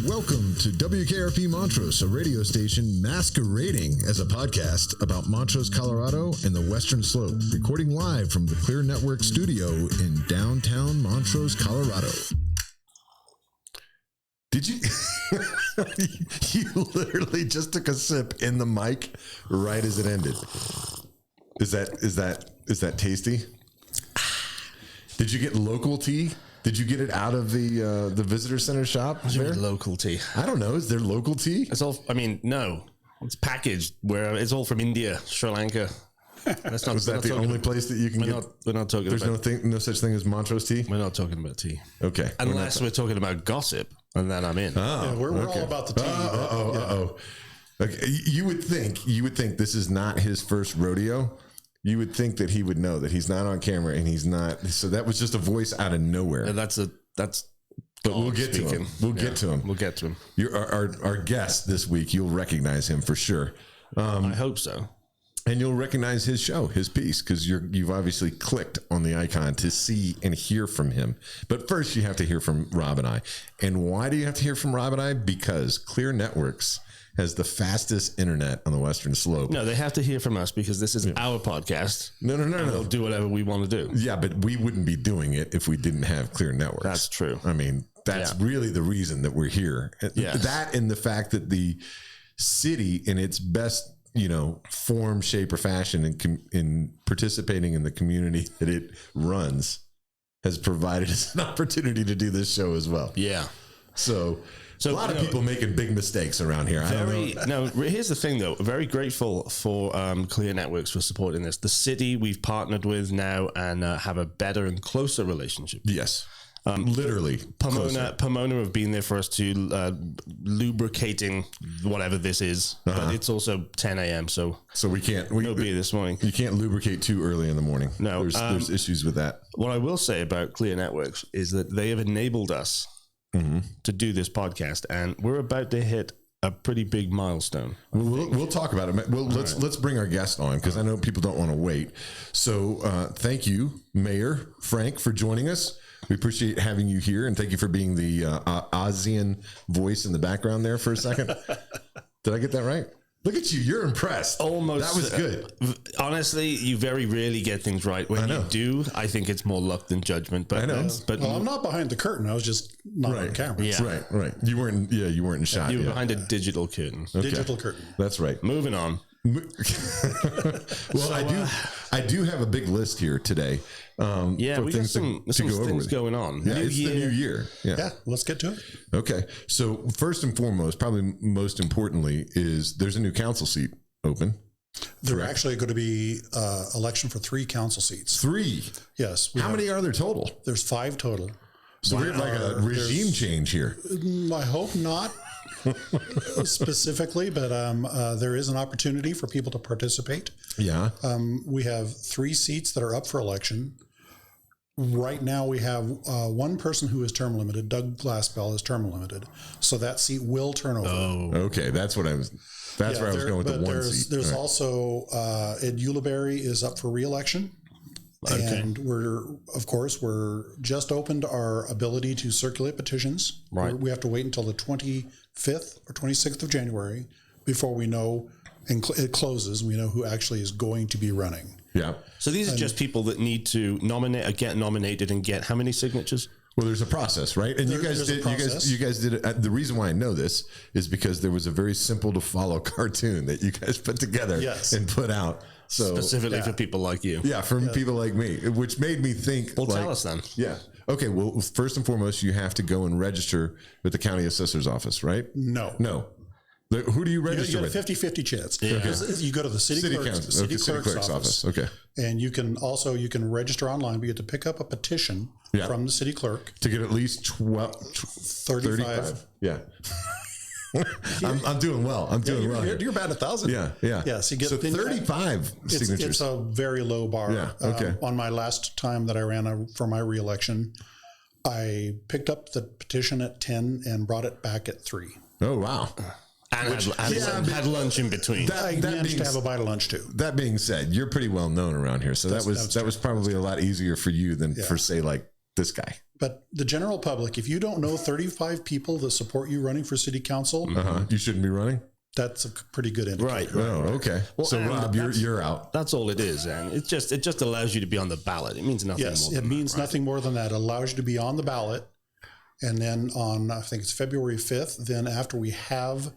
Welcome to WKRP Montrose, a radio station masquerading as a podcast about Montrose, Colorado and the Western Slope, recording live from the Clear Network studio in downtown Montrose, Colorado. Did you? You literally just took a sip in the mic right as it ended. Is that tasty? Did you get local tea? Did you get it out of the visitor center shop? There? Local tea. I don't know. Is there local tea? It's all. I mean, no. It's packaged where it's all from India, Sri Lanka. That's not. Was that the only place that you can get? We're not talking. There's no such thing as Montrose tea. We're not talking about tea. Okay. Unless we're talking about gossip, and then I'm in. Oh, yeah, we're all about the tea. Okay. You would think this is not his first rodeo. You would think that he would know that he's not on camera and he's not. So that was just a voice out of nowhere. And that's. But we'll get to him. We'll get to him. Our guest this week. You'll recognize him for sure. I hope so. And you'll recognize his show, his piece, because you've obviously clicked on the icon to see and hear from him. But first, you have to hear from Rob and I. And why do you have to hear from Rob and I? Because Clear Networks has the fastest internet on the Western Slope. No, they have to hear from us because this is our podcast. No. We'll do whatever we want to do. Yeah, but we wouldn't be doing it if we didn't have Clear Networks. That's true. I mean, that's really the reason that we're here. Yes. That and the fact that the city in its best, form, shape, or fashion in participating in the community that it runs has provided us an opportunity to do this show as well. Yeah. So a lot of people making big mistakes around here. Here's the thing, though. Very grateful for Clear Networks for supporting this. The city we've partnered with now and have a better and closer relationship. Yes. Literally. Pomona have been there for us to lubricating whatever this is. But it's also 10 a.m. So we can't. No beer this morning. You can't lubricate too early in the morning. No. There's issues with that. What I will say about Clear Networks is that they have enabled us to do this podcast, and we're about to hit a pretty big milestone. We'll talk about it. Well, let's bring our guest on because I know people don't want to wait. So thank you, Mayor Frank, for joining us. We appreciate having you here, and thank you for being the ASEAN voice in the background there for a second. Did I get that right? Look at you. You're impressed. Almost. That was good. Honestly, you very rarely get things right. When you do, I think it's more luck than judgment. But I know. Well, I'm not behind the curtain. I was just not on camera. Yeah. Right. You weren't in shot. You were behind a digital curtain. Okay. Digital curtain. That's right. Moving on. Well, I do have a big list here today. We got some things going on. Yeah, it's the new year. Yeah, let's get to it. Okay. So first and foremost, probably most importantly, is there's a new council seat open. There's actually going to be election for 3 council seats. 3? Yes. How many are there total? There's 5 total. So we're like a regime change here. I hope not. Specifically, but there is an opportunity for people to participate. Yeah. We have 3 seats that are up for election. Right now, we have one person who is term limited. Doug Glassbell is term limited, so that seat will turn over. Oh, okay. That's what I was. That's where I was going with the one seat. There's also Ed Ulibarri is up for re-election. Okay. And we're just opened our ability to circulate petitions. Right. We have to wait until the 25th or 26th of January before we know, and it closes, we know who actually is going to be running. Yeah. So these are just people that need to nominate or get nominated and get how many signatures? Well, there's a process, right? And you guys did it. The reason why I know this is because there was a very simple to follow cartoon that you guys put together and put out. So specifically for people like you. Yeah, for people like me, which made me think. Well, tell us then. Yeah. Okay. Well, first and foremost, you have to go and register with the county assessor's office, right? No. Who do you register with? You get a 50-50 chance. Yeah. You go to the city clerk's office. Okay. And you can register online, but you have to pick up a petition from the city clerk. To get at least 35. Yeah. I'm doing well. You're about 1,000. Yeah. So you get 35 signatures. It's a very low bar. Yeah. Okay. On my last time that I ran for my reelection, I picked up the petition at 10 and brought it back at 3. Oh, wow. And had lunch in between. I managed to have a bite of lunch too. That being said, you're pretty well known around here, so that was probably a lot easier for you than for say like this guy. But the general public, if you don't know 35 people that support you running for city council, You shouldn't be running. that's a pretty good indicator. Right. Oh, okay. Well, so and Rob, you're out. That's all it is, and it just allows you to be on the ballot. It means nothing Yes, more. it than means that, right? nothing more than that. It allows you to be on the ballot. And then on, I think it's February 5th, then after we have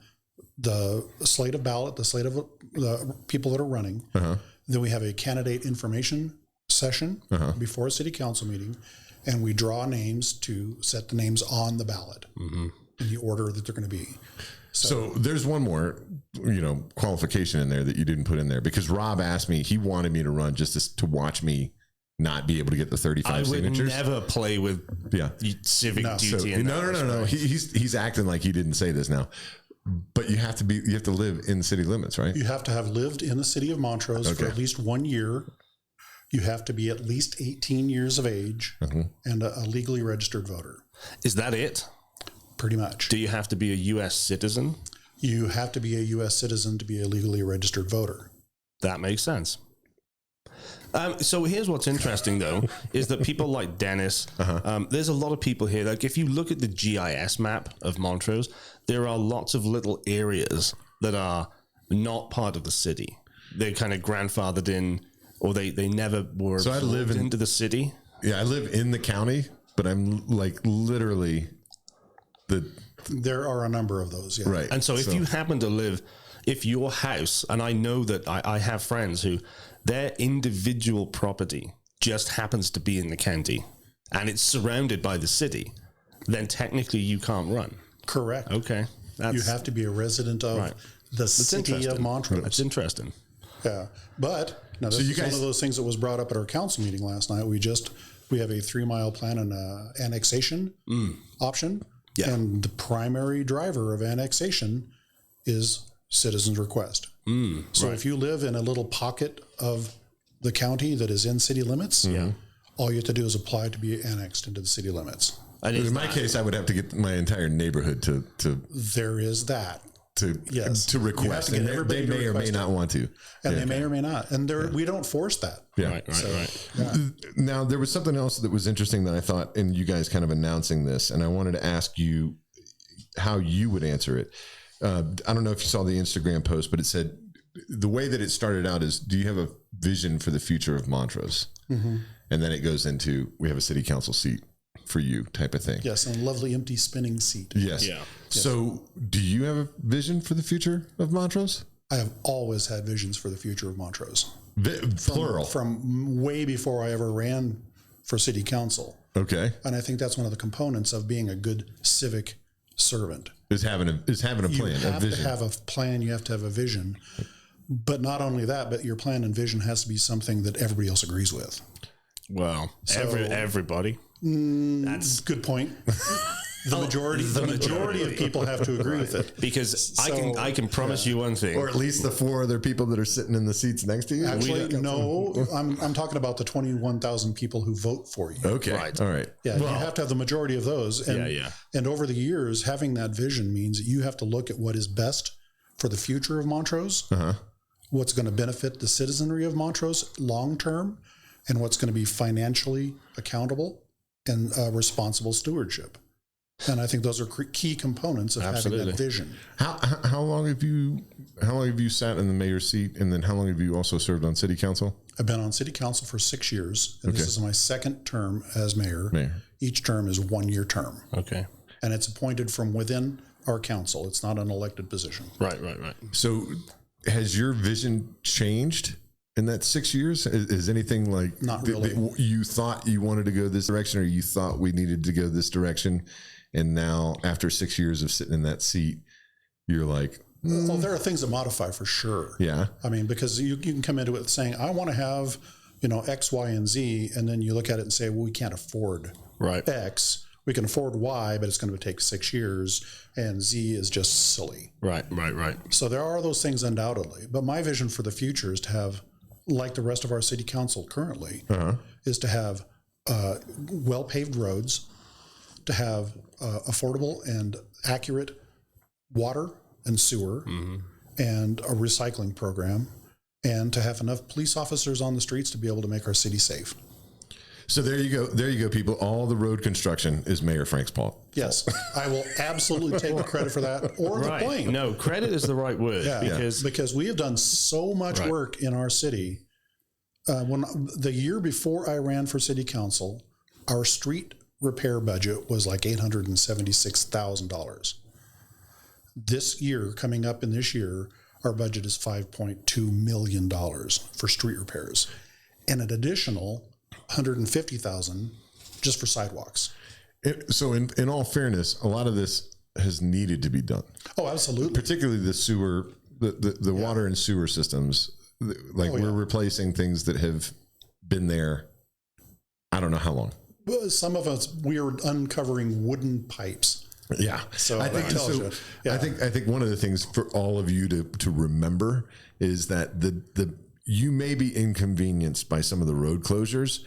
the slate of ballot, the slate of the people that are running, then we have a candidate information session before a city council meeting, and we draw names to set the names on the ballot in the order that they're going to be. So there's one more, qualification in there that you didn't put in there, because Rob asked me, he wanted me to run just to watch me not be able to get the 35 I would signatures. never play with civic duty. So, no. He's acting like he didn't say this now, but you have to live in city limits, right? You have to have lived in the city of Montrose for at least 1 year. You have to be at least 18 years of age and a legally registered voter. Is that it? Pretty much. Do you have to be a U.S. citizen? You have to be a U.S. citizen to be a legally registered voter. That makes sense. So here's what's interesting, though, is that people like Dennis, there's a lot of people here. Like if you look at the GIS map of Montrose, there are lots of little areas that are not part of the city. They're kind of grandfathered in, or they never were absorbed into the city. Yeah, I live in the county, but I'm like literally There are a number of those, yeah. Right. And so if you happen to live, if your house, and I know that I have friends who their individual property just happens to be in the county and it's surrounded by the city, then technically you can't run. Correct. Okay. You have to be a resident of the city of Montrose. That's interesting. Yeah. But now this is one of those things that was brought up at our council meeting last night. We have a 3-mile plan and annexation option. Yeah. And the primary driver of annexation is citizens' request. So if you live in a little pocket of the county that is in city limits, all you have to do is apply to be annexed into the city limits. And in my case, I would have to get my entire neighborhood to There is that. To request, and they may or may not want to, and they may or may not, and we don't force that. Yeah, right. Yeah. Now there was something else that was interesting that I thought, and you guys kind of announcing this, and I wanted to ask you how you would answer it. I don't know if you saw the Instagram post, but it said the way that it started out is, do you have a vision for the future of Montrose? And then it goes into, we have a city council seat for you type of thing. Yes, and a lovely empty spinning seat. Yes. Yeah. So do you have a vision for the future of Montrose? I have always had visions for the future of Montrose. Plural. From way before I ever ran for city council. Okay. And I think that's one of the components of being a good civic servant. Is having a plan, you have a vision. to have a plan, you have to have a vision. But not only that, but your plan and vision has to be something that everybody else agrees with. Well, everybody. That's a good point. The majority of people have to agree with it. Because I can promise you one thing. Or at least the 4 other people that are sitting in the seats next to you. Actually, no. I'm talking about the 21,000 people who vote for you. Okay. Right. All right. Yeah, you have to have the majority of those. And, and over the years, having that vision means that you have to look at what is best for the future of Montrose, what's going to benefit the citizenry of Montrose long term, and what's going to be financially accountable and responsible stewardship. And I think those are key components of having that vision. How long have you sat in the mayor's seat, and then how long have you also served on city council? I've been on city council for 6 years, and this is my second term as mayor. Each term is 1-year term. Okay. And it's appointed from within our council. It's not an elected position. Right. So has your vision changed in that 6 years? Is anything like, not really. You thought you wanted to go this direction, or you thought we needed to go this direction, and now after 6 years of sitting in that seat, you're like, well, there are things that modify for sure. Yeah. I mean, because you can come into it saying, I want to have, X, Y, and Z. And then you look at it and say, well, we can't afford X. We can afford Y, but it's going to take 6 years, and Z is just silly. Right. So there are those things undoubtedly. But my vision for the future is to have, like the rest of our city council currently, is to have well-paved roads, to have affordable and accurate water and sewer, and a recycling program, and to have enough police officers on the streets to be able to make our city safe. So there you go. There you go, people. All the road construction is Mayor Frank's fault. Yes, I will absolutely take the credit for that, or the blame. No, credit is the right word. Because we have done so much work in our city. When the year before I ran for city council, our street repair budget was like $876,000. This year, coming up in this year, our budget is $5.2 million for street repairs, and an additional $150,000 just for sidewalks. So in all fairness, a lot of this has needed to be done. Oh, absolutely. Particularly the sewer, the water and sewer systems. We're replacing things that have been there. I don't know how long. Well, some of us, we are uncovering wooden pipes. Yeah. So I think I think one of the things for all of you to remember is that you may be inconvenienced by some of the road closures,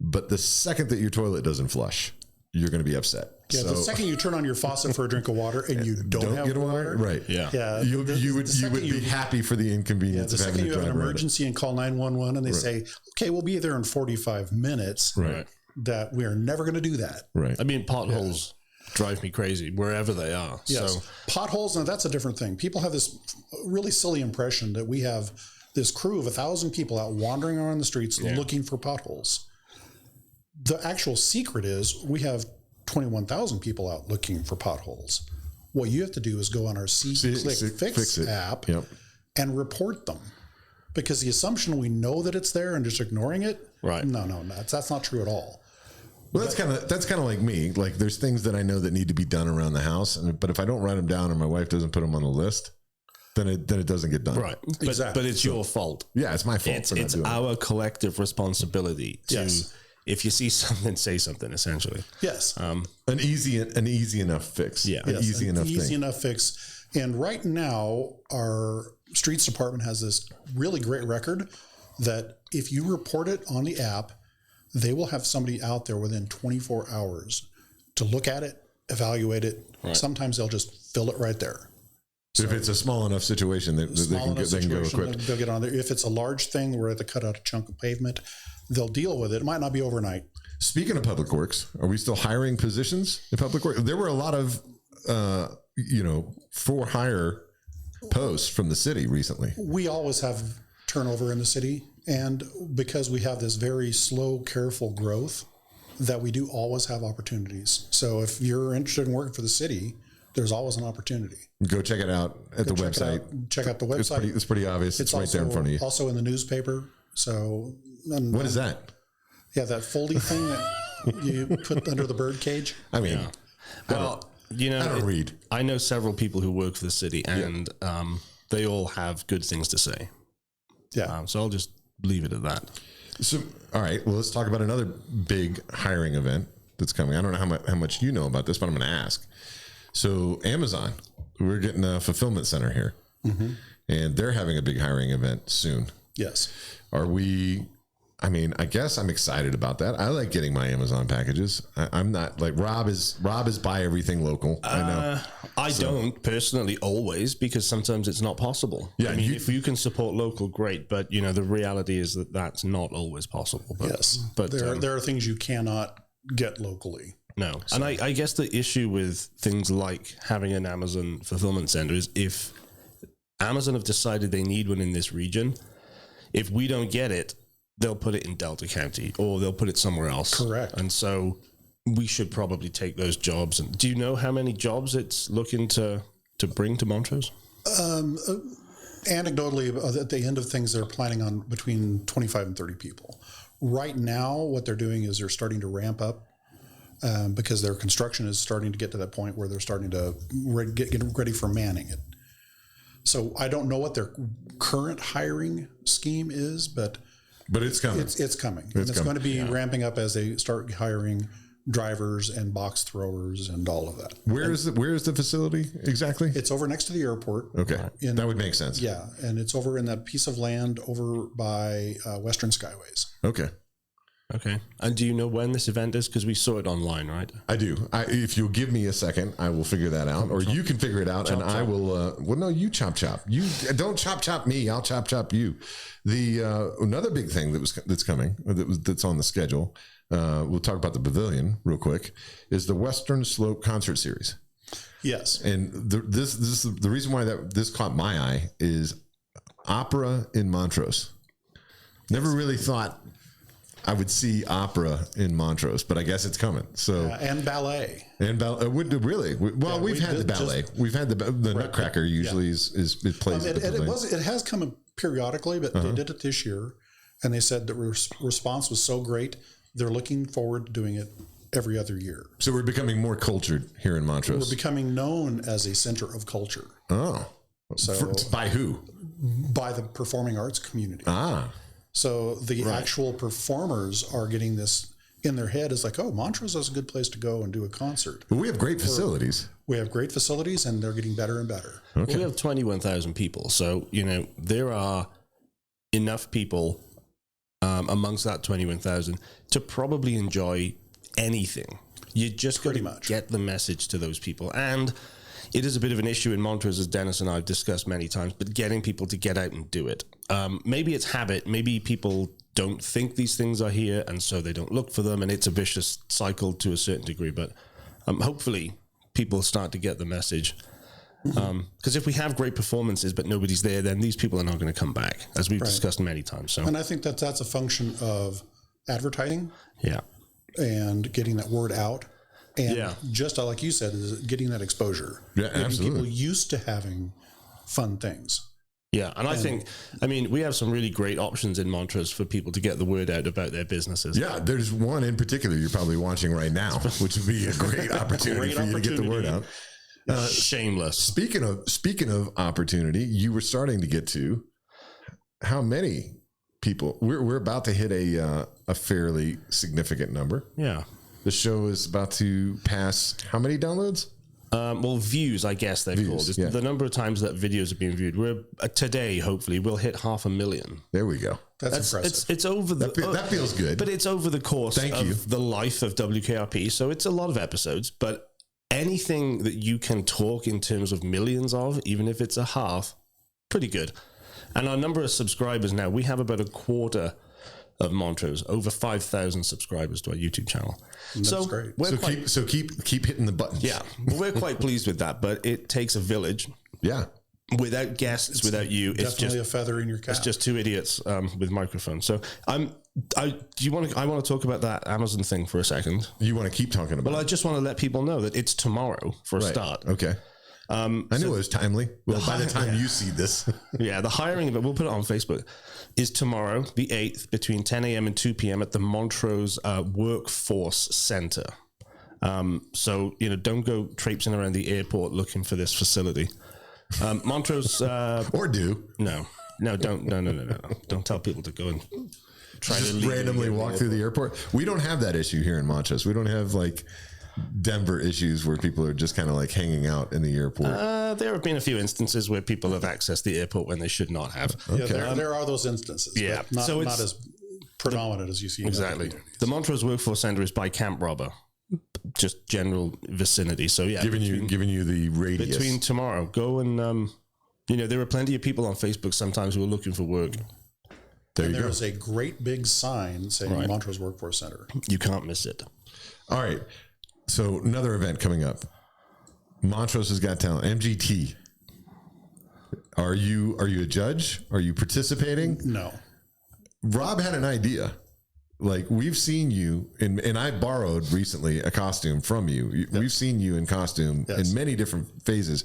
but the second that your toilet doesn't flush, you're going to be upset. Yeah, the second you turn on your faucet for a drink of water and you don't have get water, right? Yeah, you would be happy for the inconvenience of having to drive. The second you have an emergency and call 911 and they say, "Okay, we'll be there in 45 minutes." Right. That we are never going to do that. Right. I mean, potholes drive me crazy wherever they are. Yes. So potholes, now that's a different thing. People have this really silly impression that we have this crew of 1,000 people out wandering around the streets looking for potholes. The actual secret is we have 21,000 people out looking for potholes. What you have to do is go on our Fix app and report them. Because the assumption we know that it's there and just ignoring it, no, that's not true at all. Well, that's kind of like me. Like, there's things that I know that need to be done around the house, but if I don't write them down or my wife doesn't put them on the list, then it doesn't get done. Right. But it's your fault. Yeah, it's my fault. It's our collective responsibility to, if you see something, say something, essentially. Yes. An easy enough fix. Yeah. An easy enough fix. And right now, our streets department has this really great record that if you report it on the app, they will have somebody out there within 24 hours to look at it, evaluate it. Right. Sometimes they'll just fill it right there. So if it's a small enough situation, they can go equipped. They'll get on there. If it's a large thing where they have to cut out a chunk of pavement, they'll deal with it. It might not be overnight. Speaking of public works, are we still hiring positions in public works? There were a lot of, for hire posts from the city recently. We always have turnover in the city. And because we have this very slow, careful growth, that we do always have opportunities. So if you're interested in working for the city, there's always an opportunity. Go check it out at the website. Check out the website. It's pretty obvious. It's right there in front of you. Also in the newspaper. So what is that? Yeah, that foldy thing that you put under the bird cage. I mean, I don't read. I know several people who work for the city, and they all have good things to say. Yeah. So I'll just leave it at that. So, all right. Well, let's talk about another big hiring event that's coming. I don't know how much you know about this, but I'm going to ask. So, Amazon, we're getting a fulfillment center here, and they're having a big hiring event soon. Yes. Are we? I mean, I guess I'm excited about that. I like getting my Amazon packages. I'm not like Rob is buy everything local. I know. I don't personally always, because sometimes it's not possible. Yeah, I mean, if you can support local, great. But the reality is that that's not always possible. But, yes, but there are things you cannot get locally. No, so. And I guess the issue with things like having an Amazon fulfillment center is if Amazon have decided they need one in this region, if we don't get it, they'll put it in Delta County or they'll put it somewhere else. Correct. And so we should probably take those jobs. And do you know how many jobs it's looking to bring to Montrose? Anecdotally, at the end of things, they're planning on between 25 and 30 people. Right now, what they're doing is they're starting to ramp up because their construction is starting to get to that point where they're starting to get ready for manning it. So I don't know what their current hiring scheme is, but it's coming. It's coming. It's going to be ramping up as they start hiring drivers and box throwers and all of that. Where is the facility exactly? It's over next to the airport. Okay, that would make sense. Yeah, and it's over in that piece of land over by Western Skyways. Okay. And do you know when this event is? Because we saw it online, right? I do. If you'll give me a second, I will figure that out, or you can figure it out, and I will. Well, no, you chop. You don't chop me. I'll chop you. The another big thing that's coming that's on the schedule. we'll talk about the pavilion real quick, is the Western Slope Concert Series. Yes. And the reason why this caught my eye is opera in Montrose. Never really thought I would see opera in Montrose, but I guess it's coming. So and ballet. And ballet really well. Yeah, we've had the ballet. We've had the Nutcracker usually is plays. It has come periodically, but they did it this year, and they said the response was so great. They're looking forward to doing it every other year. So we're becoming more cultured here in Montrose. We're becoming known as a center of culture. Oh, so by who? By the performing arts community. So the actual performers are getting this in their head. It's like, oh, Montrose is a good place to go and do a concert. But we have great facilities. We have great facilities, and they're getting better and better. Okay. Well, we have 21,000 people. So, there are enough people amongst that 21,000 to probably enjoy anything. You just got to get the message to those people. And it is a bit of an issue in Montrose, as Dennis and I have discussed many times, but getting people to get out and do it. Maybe it's habit. Maybe people don't think these things are here, and so they don't look for them, and it's a vicious cycle to a certain degree. But hopefully people start to get the message. Because if we have great performances but nobody's there, then these people are not going to come back, as we've discussed many times. So, and I think that's a function of advertising. Yeah. And getting that word out. And just like you said, is getting that exposure. Yeah, absolutely. People used to having fun things. Yeah, and I think, we have some really great options in Montrose for people to get the word out about their businesses. Yeah, there's one in particular you're probably watching right now, which would be a great opportunity for you to get the word out. Shameless. Speaking of opportunity, you were starting to get to how many people we're about to hit a fairly significant number. Yeah. The show is about to pass how many downloads? Views, I guess they're called. It's the number of times that videos are being viewed. We're today, hopefully, we'll hit 500,000. There we go. That's impressive. It's over the that feels good. But it's over the course of the life of WKRP. So it's a lot of episodes, but anything that you can talk in terms of millions of, even if it's a half, pretty good. And our number of subscribers now, we have about a quarter of Montrose, over 5,000 subscribers to our YouTube channel. That's great. So keep hitting the buttons. Yeah, we're quite pleased with that, but it takes a village. Yeah. Without guests, without you, it's definitely a feather in your cap. It's just two idiots with microphones. So I want to talk about that Amazon thing for a second. You want to keep talking about it? Well, I just want to let people know that it's tomorrow for a start. Okay. I knew it was timely. Well, by the time you see this. Yeah, the hiring of it, we'll put it on Facebook, is tomorrow, the 8th, between 10 a.m. and 2 p.m. at the Montrose Workforce Center. So, don't go traipsing around the airport looking for this facility. Montrose... or do. No, don't. No. Don't tell people to go and try just to randomly walk through the airport. We don't have that issue here in Montrose. We don't have Denver issues where people are just kind of hanging out in the airport. There have been a few instances where people have accessed the airport when they should not have. Okay. Yeah, there are those instances. Yeah. But not as predominant as you see. Exactly. The Montrose Workforce Center is by Camp Robber, just general vicinity. So yeah, giving you the radius. Between tomorrow, go and there are plenty of people on Facebook sometimes who are looking for work. There is a great big sign saying Montrose Workforce Center. You can't miss it. All right. So another event coming up. Montrose has Got Talent, MGT. Are you a judge? Are you participating? No. Rob had an idea. We've seen you, and I borrowed recently a costume from you. Yep. We've seen you in costume in many different phases.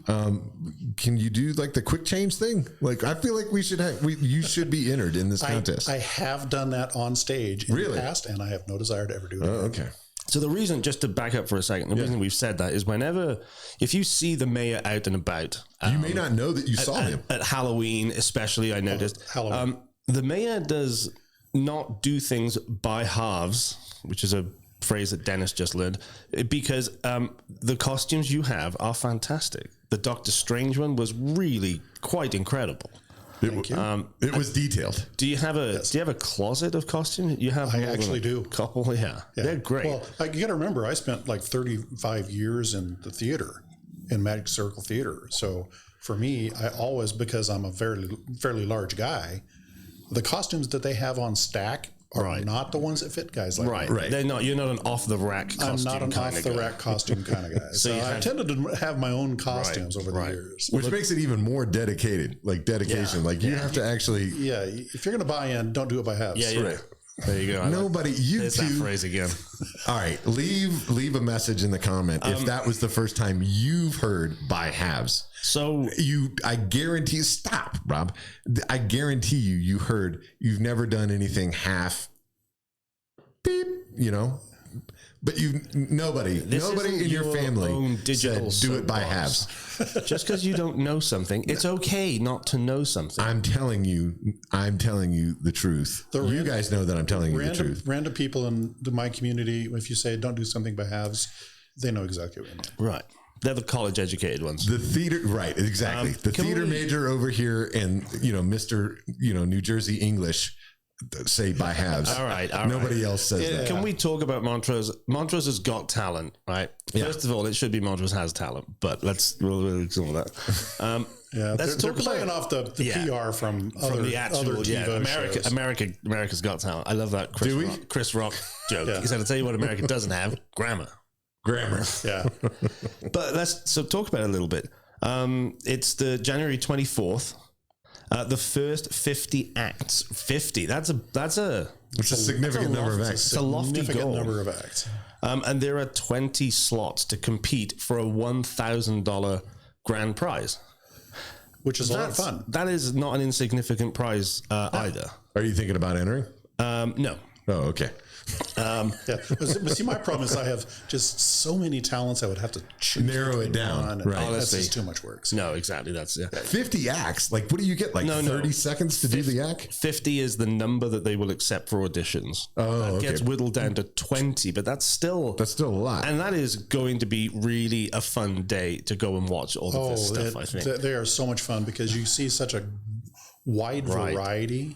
Can you do the quick change thing? I feel like you should be entered in this contest. I have done that on stage in the past, and I have no desire to ever do it. Okay. So the reason, just to back up for a second, the reason we've said that is if you see the mayor out and about, you may not know that you saw him at Halloween, especially. I noticed the mayor does not do things by halves, which is a phrase that Dennis just learned, because the costumes you have are fantastic. The Doctor Strange one was really quite incredible. It was detailed. Do you have a closet of costumes? You have. I actually do. Couple, yeah. They're great. Well, you got to remember, I spent 35 years in the theater, in Magic Circle Theater. So for me, I always, because I'm a fairly large guy, the costumes that they have on stack are not the ones that fit guys like me. Right. They're not. You're not an off the rack costume. I'm not an off the rack costume kind of guy. So I tended to have my own costumes over the years, which makes it even more dedicated. Like dedication. Like you have to actually. Yeah, if you're going to buy in, don't do it by halves. Yeah. Right. There you go. Nobody, you There's two. that phrase again. All right, leave a message in the comment if that was the first time you've heard by halves. So I guarantee. Stop, Rob. I guarantee you've never done anything half. Beep. But nobody in your family said do it by halves. Just because you don't know something, it's okay not to know something. I'm telling you the truth. You guys know that I'm telling you the truth. Random people in my community, if you say don't do something by halves, they know exactly what you mean. Right. They're the college educated ones. The theater, right? Exactly. The theater major over here, and Mr. New Jersey English. Say by halves. All right. Nobody else says that. Can we talk about Montrose? Montrose has got talent, right? First of all, it should be Montrose has talent, but we'll ignore that. They're playing off the PR from the actual TV shows. America's got talent. I love that Chris Rock joke. He said, "I'll tell you what America doesn't have: grammar." Yeah. But let's talk about it a little bit. It's the January 24th. The first 50 acts. 50. That's a significant number of acts. It's a lofty goal. Number of acts. And there are 20 slots to compete for a $1,000 grand prize, which is a lot of fun. That is not an insignificant prize either. Are you thinking about entering? No. Oh, okay. But see, my problem is I have just so many talents. I would have to narrow it down. Right. That's just too much work. No, exactly. That's 50 acts. Like, what do you get? Like 30 seconds to do the act? 50 is the number that they will accept for auditions. Oh, that gets whittled down to 20, but that's still a lot. And that is going to be really a fun day to go and watch all of this stuff. I think they are so much fun because you see such a wide variety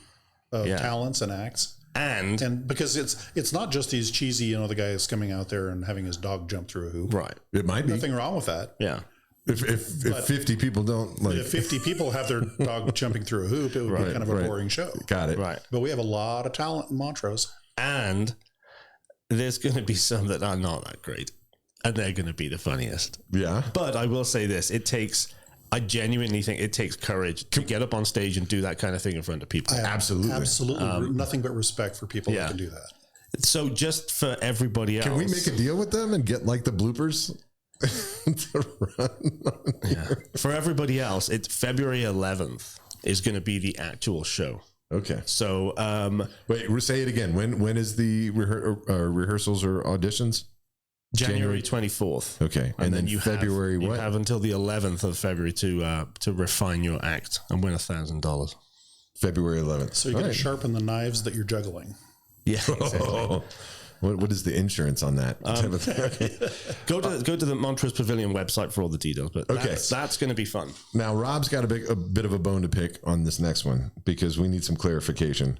of talents and acts. And because it's not just these cheesy, the guy is coming out there and having his dog jump through a hoop. Right. It might be. Nothing wrong with that. Yeah. If 50 people don't like. If 50 people have their dog jumping through a hoop, it would be kind of a boring show. Got it. Right. But we have a lot of talent in Montrose. And there's going to be some that are not that great. And they're going to be the funniest. Yeah. But I will say this. I genuinely think it takes courage to get up on stage and do that kind of thing in front of people. Absolutely. Nothing but respect for people that can do that. So just for everybody else. Can we make a deal with them and get like the bloopers to run? For everybody else, it's February 11th is going to be the actual show. Okay. So, wait, say it again. When is the rehearsals or auditions? January 24th. Okay. And then February what? You have until the 11th of February to refine your act and win $1,000. February 11th. So you got to sharpen the knives that you're juggling. Yeah. Exactly. What is the insurance on that? Go to the Montrose Pavilion website for all the details, but that's going to be fun. Now, Rob's got a bit of a bone to pick on this next one because we need some clarification.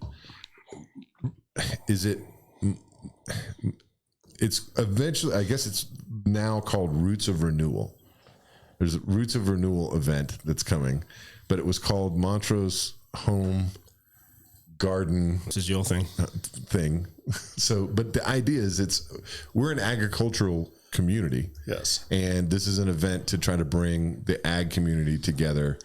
It's eventually, I guess it's now called Roots of Renewal. There's a Roots of Renewal event that's coming, but it was called Montrose Home Garden. This is your thing. So, but the idea is we're an agricultural community. Yes. And this is an event to try to bring the ag community together,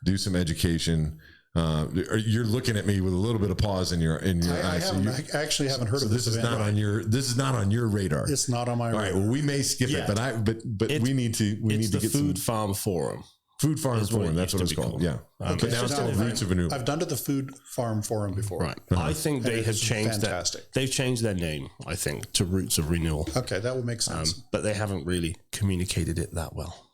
do some education. You're looking at me with a little bit of pause in your eyes. I actually haven't heard of this. This is not on your radar. It's not on my radar. All right. Well, we may skip it, but we need to get Food Farm Forum. Food Farm Forum. That's what it's called. Yeah. Okay. But now it's called Roots of Renewal. I've done to the Food Farm Forum before. Right. I think they have changed They've changed their name, I think, to Roots of Renewal. Okay, that would make sense. But they haven't really communicated it that well.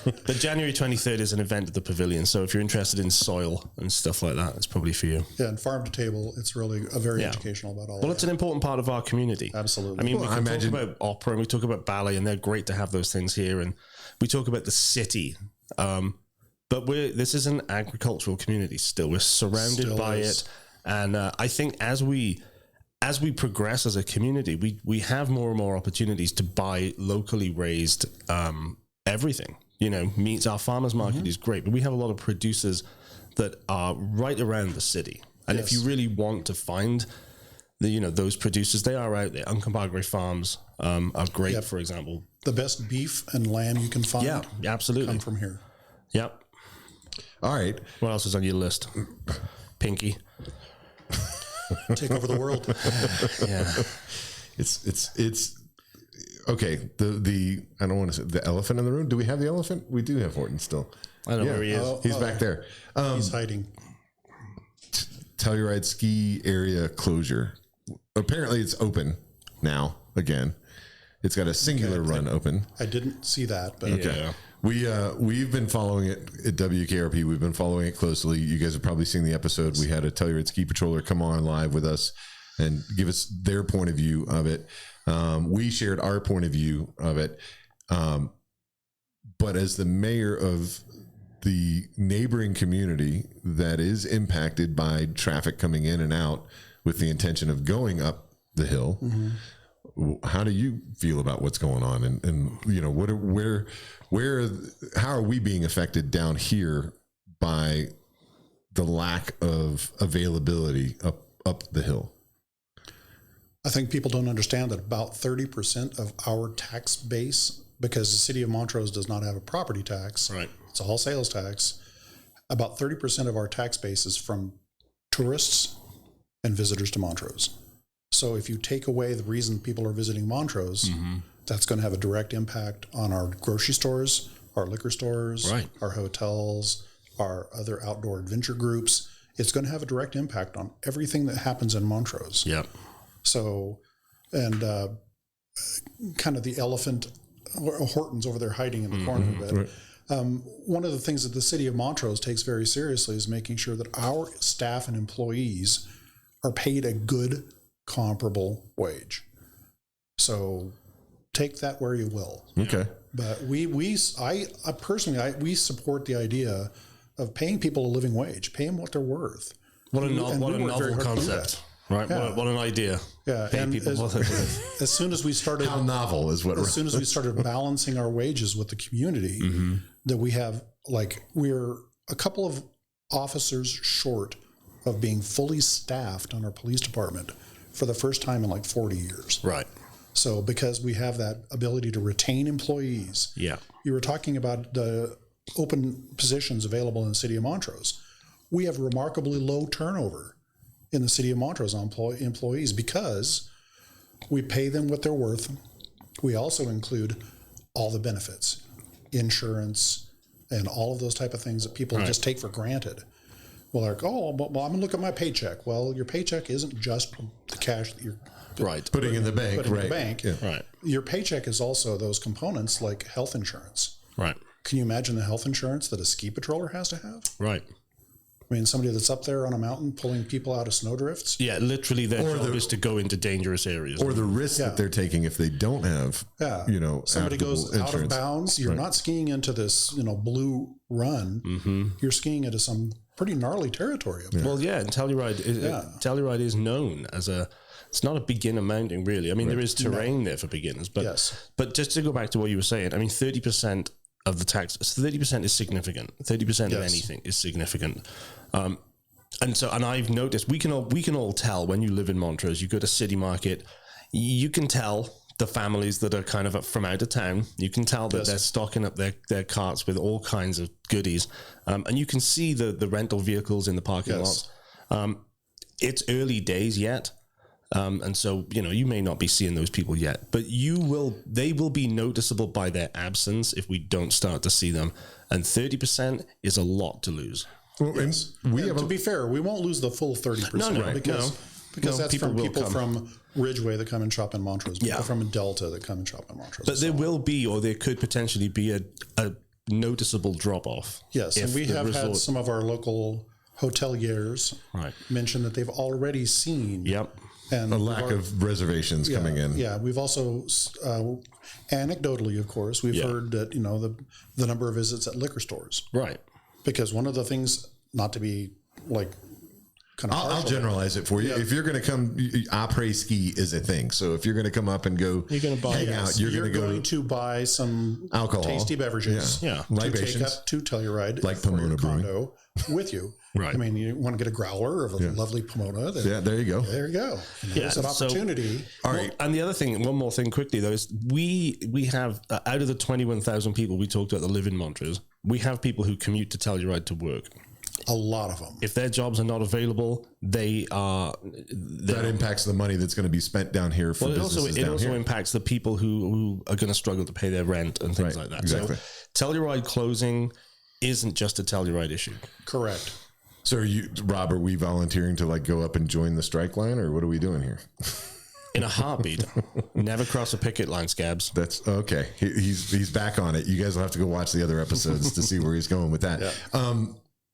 But January 23rd is an event at the Pavilion, so if you're interested in soil and stuff like that, it's probably for you. Yeah, and farm to table, it's really very educational about all. Well, it's an important part of our community. Absolutely. I mean, we can talk about opera and we talk about ballet, and they're great to have those things here. And we talk about the city, but this is an agricultural community still. We're surrounded by it, and I think as we progress as a community, we have more and more opportunities to buy locally raised everything. Meats. Our farmers market is great, but we have a lot of producers that are right around the city. And if you really want to find those producers, they are out there. Uncompahgre Farms are great, Yep. for example. The best beef and lamb you can find Yeah, absolutely. come from here. Yep. All right. What else is on your list? Pinky. Take over the world. Yeah. It's okay. The I don't want to say the elephant in the room. Do we have the elephant? We do have Horton still. I don't know where he is. He's back there. He's hiding. Telluride ski area closure. Apparently it's open now again. It's got a singular run open. I didn't see that, but Yeah. We've been following it at WKRP. We've been following it closely. You guys have probably seen the episode. We had a Telluride ski patroller come on live with us and give us their point of view of it. We shared our point of view of it. But as the mayor of the neighboring community that is impacted by traffic coming in and out with the intention of going up the hill, how do you feel about what's going on? And how are we being affected down here by the lack of availability up the hill? I think people don't understand that about 30% of our tax base, because the city of Montrose does not have a property tax, Right. it's all sales tax. About 30% of our tax base is from tourists and visitors to Montrose. So if you take away the reason people are visiting Montrose, that's going to have a direct impact on our grocery stores, our liquor stores, Right. our hotels, our other outdoor adventure groups. It's going to have a direct impact on everything that happens in Montrose. Yep. So, and kind of the elephant, Horton's over there hiding in the corner a bit. One of the things that the city of Montrose takes very seriously is making sure that our staff and employees are paid a good, comparable wage. So take that where you will. Okay. But I personally, we support the idea of paying people a living wage, pay them what they're worth. What a And we novel work very hard to do concept. Right. Yeah. What an idea. Yeah, Pay and people what they're worth. as soon as we started, How novel is what? as soon as we started balancing our wages with the community, that we have, like, we're a couple of officers short of being fully staffed on our police department for the first time in like 40 years. Right. So because we have that ability to retain employees. Yeah. You were talking about the open positions available in the city of Montrose. We have remarkably low turnover in the city of Montrose on employees because we pay them what they're worth. We also include all the benefits, insurance, and all of those type of things that people just take for granted. Well, they're like, well, I'm going to look at my paycheck. Well, your paycheck isn't just the cash that you're Putting in the bank, putting right? in the bank. Yeah. Right. Your paycheck is also those components like health insurance. Right. Can you imagine the health insurance that a ski patroller has to have? Right. I mean, somebody that's up there on a mountain pulling people out of snowdrifts. Yeah, literally their job is to go into dangerous areas. Or the risk that they're taking if they don't have, Somebody goes out of bounds. You're not skiing into this, blue run. You're skiing into some pretty gnarly territory up there. Well, yeah, and Telluride is known as it's not a beginner mountain, really. I mean, there is terrain there for beginners, but but just to go back to what you were saying, I mean, 30% of the tax, 30% is significant. 30% of anything is significant. And I've noticed we can all tell when you live in Montrose, you go to City Market, you can tell the families that are kind of from out of town. You can tell that they're stocking up their carts with all kinds of goodies, and you can see the rental vehicles in the parking lots. It's early days yet. And so, you may not be seeing those people yet, but they will be noticeable by their absence if we don't start to see them. And 30% is a lot to lose. Well, to be fair, we won't lose the full 30% because that's from people from Ridgeway that come and shop in Montrose, people from Delta that come and shop in Montrose. But there will be, or there could potentially be a noticeable drop off. Yes. And we have had some of our local hoteliers mention that they've already seen and a lack of reservations coming in. Yeah, we've also, anecdotally, of course, we've heard that, the number of visits at liquor stores. Right. Because one of the things, not to be like kind of I'll generalize it for you. If you're going to come, après ski is a thing. So if you're going to come up and go you're going to buy hang out, you're going to buy some alcohol, tasty beverages to take up to Telluride like Pomona condo with you. Right. I mean, you want to get a growler of a lovely Pomona. There you go. There you go. There's an opportunity. All right. And the other thing, one more thing quickly though, is we have out of the 21,000 people we talked about that live in Montrose, we have people who commute to Telluride to work. A lot of them. If their jobs are not available, that impacts the money that's going to be spent down here for businesses it also impacts the people who are going to struggle to pay their rent and things like that. Exactly. So Telluride closing isn't just a Telluride issue. Correct. So Rob, are we volunteering to like go up and join the strike line, or what are we doing here? In a heartbeat. Never cross a picket line, Scabs. That's okay. He's back on it. You guys will have to go watch the other episodes to see where he's going with that. Yeah.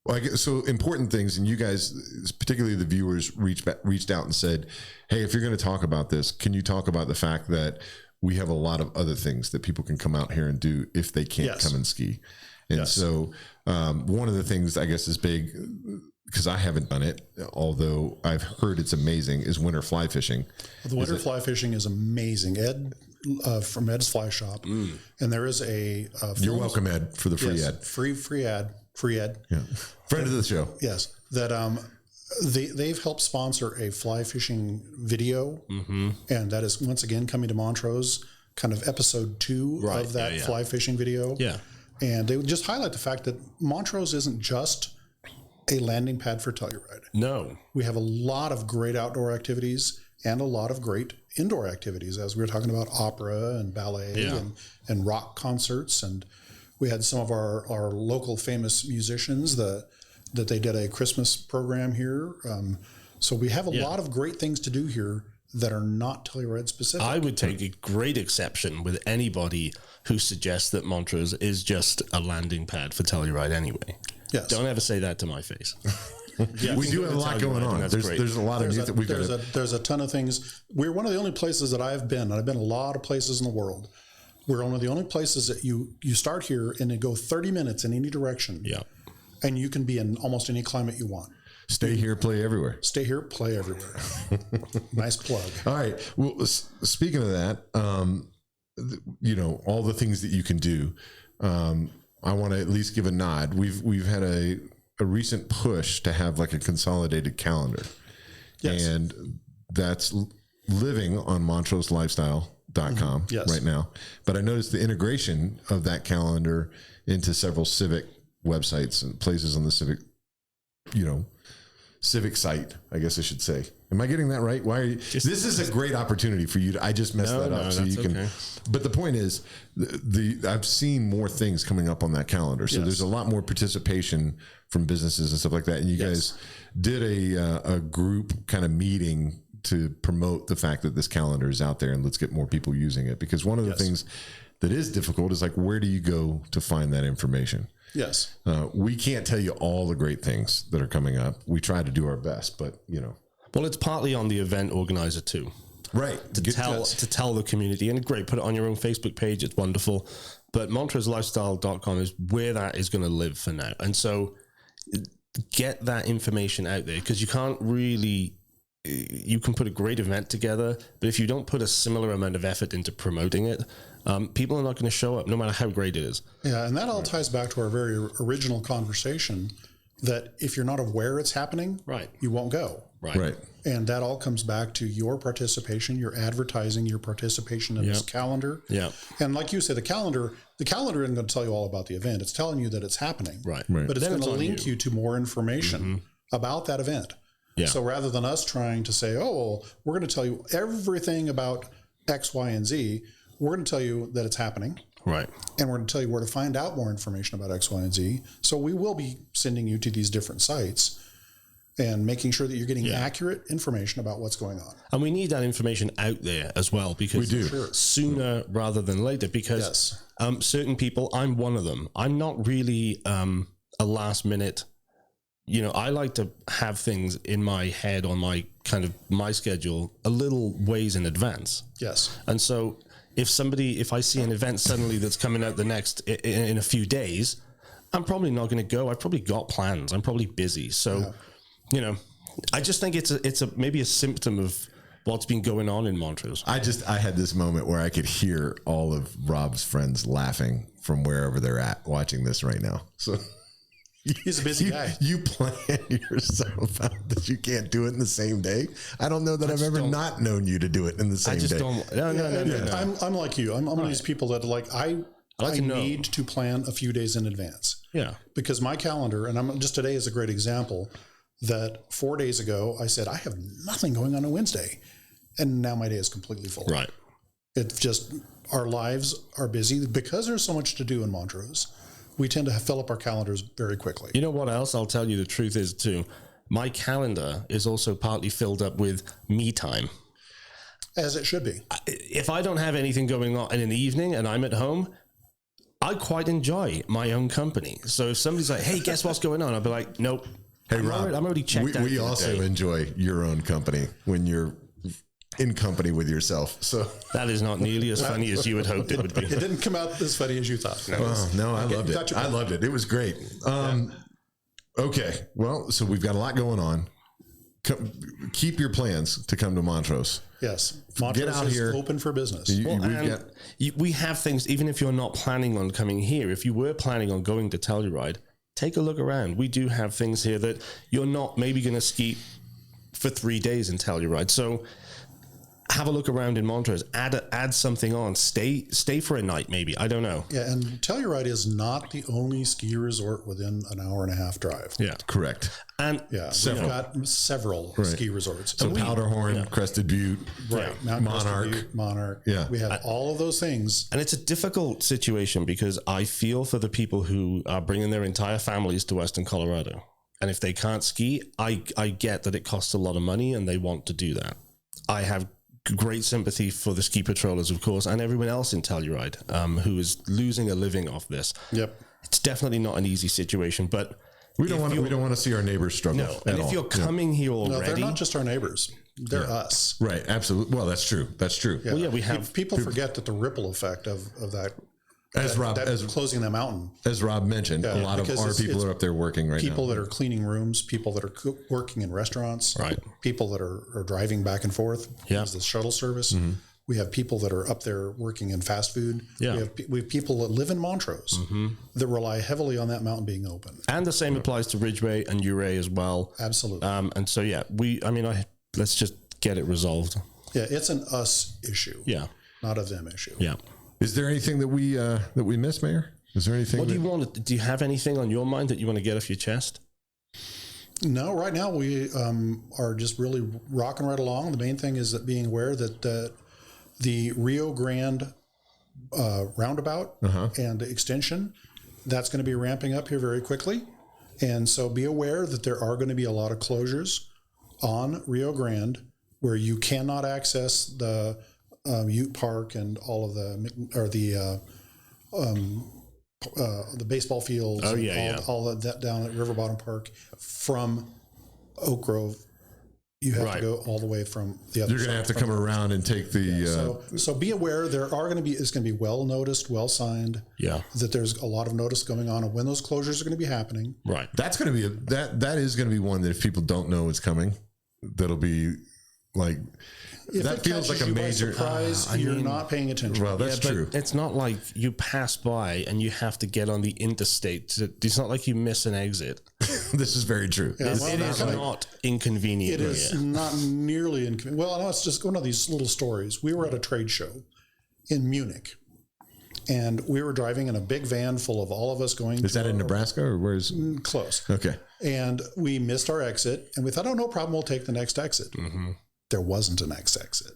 Well, I guess, so important things, and you guys, particularly the viewers, reached out and said, hey, if you're going to talk about this, can you talk about the fact that we have a lot of other things that people can come out here and do if they can't come and ski? And so one of the things I guess is big, because I haven't done it, although I've heard it's amazing, is winter fly fishing. The winter fly fishing is amazing. Ed from Ed's Fly Shop, and there is a you're welcome, Ed, for the free ad. Free Ed. Yeah. Friend of the show. Yes. That they've helped sponsor a fly fishing video, and that is once again coming to Montrose, kind of episode 2 of that fly fishing video. Yeah. And they would just highlight the fact that Montrose isn't just a landing pad for Telluride. No. We have a lot of great outdoor activities and a lot of great indoor activities, as we were talking about opera and ballet and rock concerts. And we had some of our local famous musicians that they did a Christmas program here. So we have a lot of great things to do here that are not Telluride specific. I would take a great exception with anybody who suggests that Montrose is just a landing pad for Telluride anyway. Yes. Don't ever say that to my face. We do have a lot going on. There's a lot of news that we've got. There's a ton of things. We're one of the only places that I've been, and I've been a lot of places in the world. We're one of the only places that you start here and you go 30 minutes in any direction. Yeah. And you can be in almost any climate you want. Stay here, play everywhere. Stay here, play everywhere. Nice plug. All right. Well, speaking of that, all the things that you can do, I want to at least give a nod. We've had a recent push to have like a consolidated calendar. Yes. And that's living on MontroseLifestyle.com right now. But I noticed the integration of that calendar into several civic websites and places on the civic site, I guess I should say. Am I getting that right? Why are you, this is a great opportunity for you I just messed that up so you can. Okay. But the point is, I've seen more things coming up on that calendar. So there's a lot more participation from businesses and stuff like that. And you guys did a group kind of meeting to promote the fact that this calendar is out there and let's get more people using it. Because one of the things that is difficult is like, where do you go to find that information? Yes. We can't tell you all the great things that are coming up. We try to do our best, but Well, it's partly on the event organizer too. Right. To tell the community, and great, put it on your own Facebook page. It's wonderful. But MontroseLifestyle.com is where that is going to live for now. And so get that information out there, because you can't really, you can put a great event together, but if you don't put a similar amount of effort into promoting it, people are not going to show up no matter how great it is. Yeah. And that all ties back to our very original conversation that if you're not aware it's happening, you won't go. Right. And that all comes back to your participation, your advertising, your participation in this calendar. Yeah. And like you said, the calendar isn't going to tell you all about the event. It's telling you that it's happening. Right. But it's going to link you to more information about that event. Yeah. So rather than us trying to say, oh, well, we're going to tell you everything about X, Y, and Z, we're going to tell you that it's happening. Right. And we're going to tell you where to find out more information about X, Y, and Z. So we will be sending you to these different sites and making sure that you're getting accurate information about what's going on. And we need that information out there as well, because we do. Sooner rather than later, because certain people, I'm one of them. I'm not really a last minute, I like to have things in my head on my my schedule a little ways in advance. Yes. And so if I see an event suddenly that's coming out in a few days, I'm probably not going to go. I've probably got plans. I'm probably busy. So, I just think it's maybe a symptom of what's been going on in Montrose. I had this moment where I could hear all of Rob's friends laughing from wherever they're at watching this right now. So He's a busy guy. You plan yourself out that you can't do it in the same day. I don't know that I've ever not known you to do it in the same day. No. I'm like you. I'm one of these people that I need to plan a few days in advance. Yeah. Because my calendar, and just today is a great example that 4 days ago I said, I have nothing going on Wednesday. And now my day is completely full. Right. It's just, our lives are busy because there's so much to do in Montrose. We tend to fill up our calendars very quickly. You know what else? I'll tell you the truth is too. My calendar is also partly filled up with me time. As it should be. If I don't have anything going on in an evening and I'm at home, I quite enjoy my own company. So if somebody's like, hey, guess what's going on? I'll be like, nope. Hey, Rob, I'm already checked out. We also enjoy your own company when you're in company with yourself. So that is not nearly as funny as you would hope it would be. It didn't come out as funny as you thought. No, I loved it. I loved it. It was great. Okay. Well, so we've got a lot going on. Keep your plans to come to Montrose. Yes. Montrose Get out here. Open for business. We have things, even if you're not planning on coming here, if you were planning on going to Telluride, take a look around. We do have things here that you're not maybe going to ski for 3 days in Telluride. So have a look around in Montrose, add something on, stay for a night, maybe. I don't know. Yeah. And Telluride is not the only ski resort within an hour and a half drive. Yeah. Correct. And yeah, we've got several ski resorts. So Powderhorn, Crested Butte, Mount Monarch. Butte, Monarch. Yeah. We have all of those things. And it's a difficult situation because I feel for the people who are bringing their entire families to Western Colorado. And if they can't ski, I get that it costs a lot of money and they want to do that. I have great sympathy for the ski patrollers, of course, and everyone else in Telluride who is losing a living off this. Yep. It's definitely not an easy situation, but we don't want to see our neighbors struggle. No, and if you're coming here already, no, they're not just our neighbors; they're us. Right? Absolutely. Well, that's true. That's true. Yeah. Well, yeah, we have people forget that the ripple effect of that. As closing the mountain, as Rob mentioned, a lot of our people are up there working right now. People that are cleaning rooms, people that are working in restaurants, right? People that are driving back and forth. Yeah, the shuttle service. Mm-hmm. We have people that are up there working in fast food. Yeah, we have people that live in Montrose that rely heavily on that mountain being open. And the same applies to Ridgeway and Ouray as well. Absolutely. And so let's just get it resolved. Yeah, it's an us issue. Yeah, not a them issue. Yeah. Is there anything that we missed, Mayor? Is there anything? What do you want? Do you have anything on your mind that you want to get off your chest? No, right now we are just really rocking right along. The main thing is that being aware that the Rio Grande roundabout and extension, that's going to be ramping up here very quickly. And so be aware that there are going to be a lot of closures on Rio Grande where you cannot access the Ute Park and all of the baseball fields. All of that down at River Bottom Park from Oak Grove. You have to go all the way from the other side. You're going to have to come around and take the... So be aware it's going to be well noticed, well signed. Yeah. That there's a lot of notice going on of when those closures are going to be happening. Right. That's going to be that is going to be one that if people don't know it's coming, that'll be like... If that feels like a major surprise. You're not paying attention. Well, that's true. It's not like you pass by and you have to get on the interstate. It's not like you miss an exit. This is very true. Yeah, it is not inconvenient. It is not nearly inconvenient. Well, no, it's just one of these little stories. We were at a trade show in Munich, and we were driving in a big van full of all of us going. Is that in Nebraska or where's close? Okay. And we missed our exit, and we thought, oh, no problem, we'll take the next exit. Mm-hmm. There wasn't a next exit.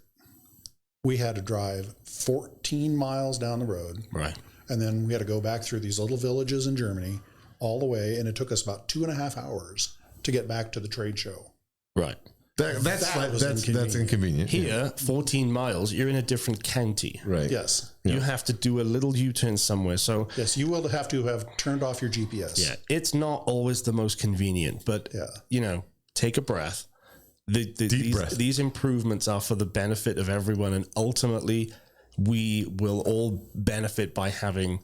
We had to drive 14 miles down the road. Right. And then we had to go back through these little villages in Germany all the way. And it took us about 2.5 hours to get back to the trade show. Right. That's inconvenient. Here, 14 miles, you're in a different county. Right. Yes. You have to do a little U-turn somewhere. So yes, you will have to have turned off your GPS. Yeah. It's not always the most convenient, but take a breath. These improvements are for the benefit of everyone, and ultimately we will all benefit by having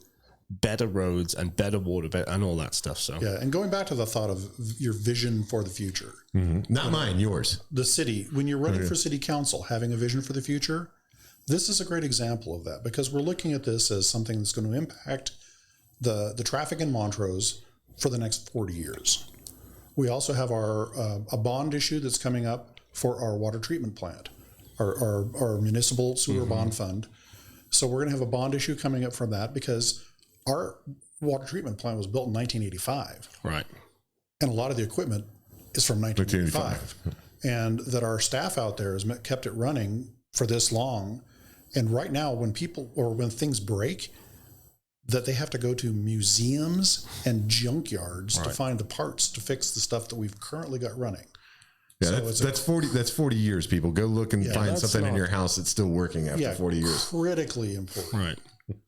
better roads and better water and all that stuff. So and going back to the thought of your vision for the future, not mine, yours. The city, when you're running for city council, having a vision for the future, this is a great example of that, because we're looking at this as something that's going to impact the traffic in Montrose for the next 40 years. We also have a bond issue that's coming up for our water treatment plant, our municipal sewer bond fund. So we're going to have a bond issue coming up from that because our water treatment plant was built in 1985. Right. And a lot of the equipment is from 1985. And that our staff out there has kept it running for this long. And right now, when things break, that they have to go to museums and junkyards to find the parts to fix the stuff that we've currently got running. Yeah, so that's 40 years, people. Go look and find something in your house that's still working after 40 years. Critically important. Right.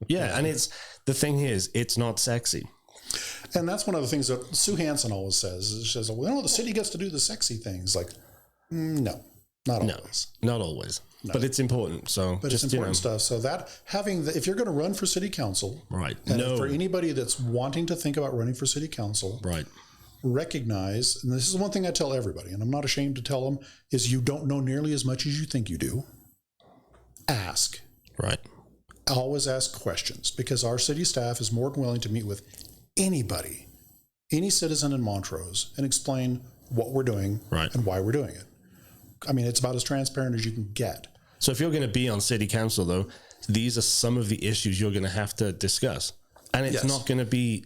Yeah, and the thing is, it's not sexy. And that's one of the things that Sue Hansen always says. She says, well, the city gets to do the sexy things. Like, no, not always. Not always. No. But it's important. So, but it's important stuff. So that if you're going to run for city council, right? And for anybody that's wanting to think about running for city council, right? Recognize, and this is one thing I tell everybody, and I'm not ashamed to tell them, is you don't know nearly as much as you think you do. Ask. Right. Always ask questions, because our city staff is more than willing to meet with anybody, any citizen in Montrose, and explain what we're doing and why we're doing it. I mean, it's about as transparent as you can get. So if you're going to be on city council, though, these are some of the issues you're going to have to discuss. And it's not going to be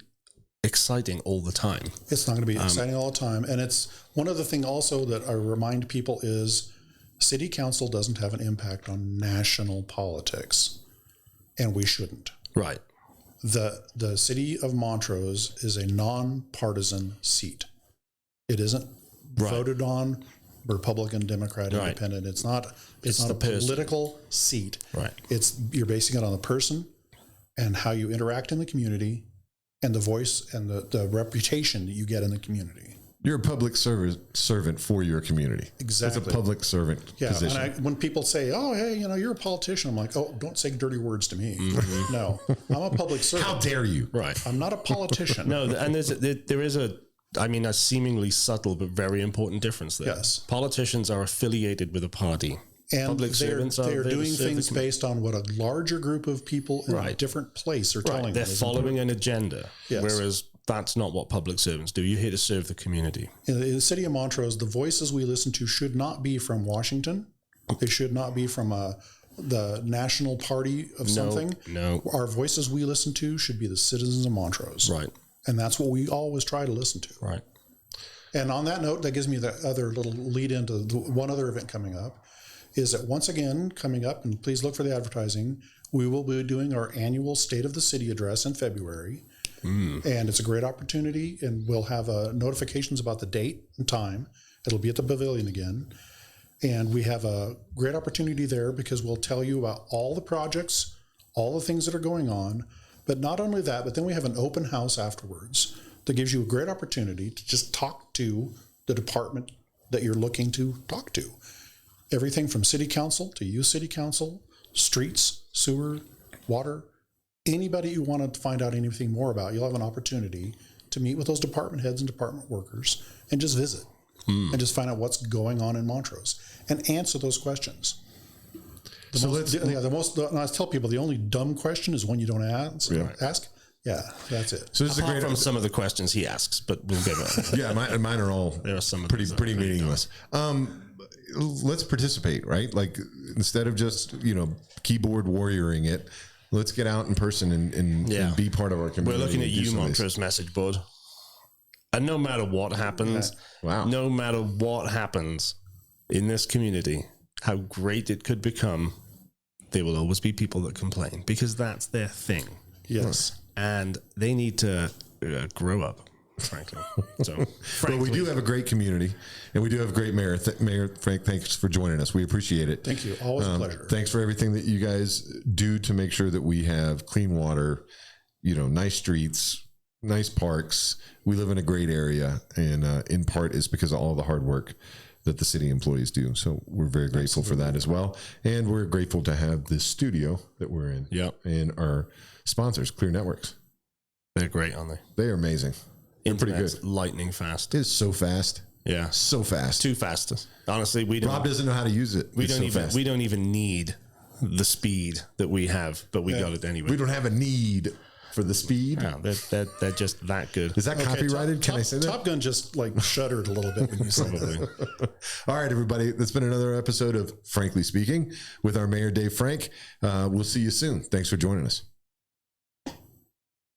exciting all the time. It's not going to be exciting all the time. And it's one other thing also that I remind people is city council doesn't have an impact on national politics. And we shouldn't. Right. The city of Montrose is a nonpartisan seat. It isn't voted on Republican, Democrat, Independent. It's not a political seat. Right. You're basing it on the person and how you interact in the community and the voice and the reputation that you get in the community. You're a public servant for your community. Exactly. It's a public servant position. And when people say, oh, hey, you're a politician, I'm like, oh, don't say dirty words to me. Mm-hmm. No, I'm a public servant. How dare you? Right. I'm not a politician. No, and there is a seemingly subtle but very important difference there. Yes. Politicians are affiliated with a party. And public servants they're doing things based on what a larger group of people in a different place are telling them. They're following an agenda, whereas that's not what public servants do. You're here to serve the community. In the city of Montrose, the voices we listen to should not be from Washington. They should not be from the national party of something. No. Our voices we listen to should be the citizens of Montrose. Right. And that's what we always try to listen to. Right. And on that note, that gives me the other little lead into one other event coming up, is that once again, coming up, and please look for the advertising, we will be doing our annual State of the City address in February. And it's a great opportunity, and we'll have notifications about the date and time. It'll be at the pavilion again. And we have a great opportunity there because we'll tell you about all the projects, all the things that are going on. But not only that, but then we have an open house afterwards that gives you a great opportunity to just talk to the department that you're looking to talk to. Everything from city council to youth city council, streets, sewer, water, anybody you want to find out anything more about, you'll have an opportunity to meet with those department heads and department workers and just visit and just find out what's going on in Montrose and answer those questions. I tell people the only dumb question is one you don't ask. Yeah, that's it. So this is from some of the questions he asks, but we'll get on. Yeah, mine are all pretty meaningless. Let's participate, right? Like instead of just keyboard warrioring it, let's get out in person and be part of our community. We're looking at you, Montrose message board, and no matter what happens, no matter what happens in this community, how great it could become, there will always be people that complain because that's their thing. Yes. And they need to grow up, frankly. But we do have a great community, and we do have a great mayor. Mayor Frank, thanks for joining us. We appreciate it. Thank you. Always a pleasure. Thanks for everything that you guys do to make sure that we have clean water, nice streets, nice parks. We live in a great area, and in part is because of all the hard work that the city employees do. So we're very grateful for that as well. And we're grateful to have this studio that we're in. Yep. And our sponsors, Clear Networks. They're great, aren't they? They are amazing. They're pretty good. Lightning fast. It is so fast. Yeah. So fast. Too fast. Honestly, Rob doesn't know how to use it. We don't even need the speed that we have, but we got it anyway. We don't have a need. for the speed. Wow, they're just that good. Is that copyrighted? Can I say that? Top Gun just like shuddered a little bit when you said that. All right, everybody. That's been another episode of Frankly Speaking with our Mayor Dave Frank. We'll see you soon. Thanks for joining us.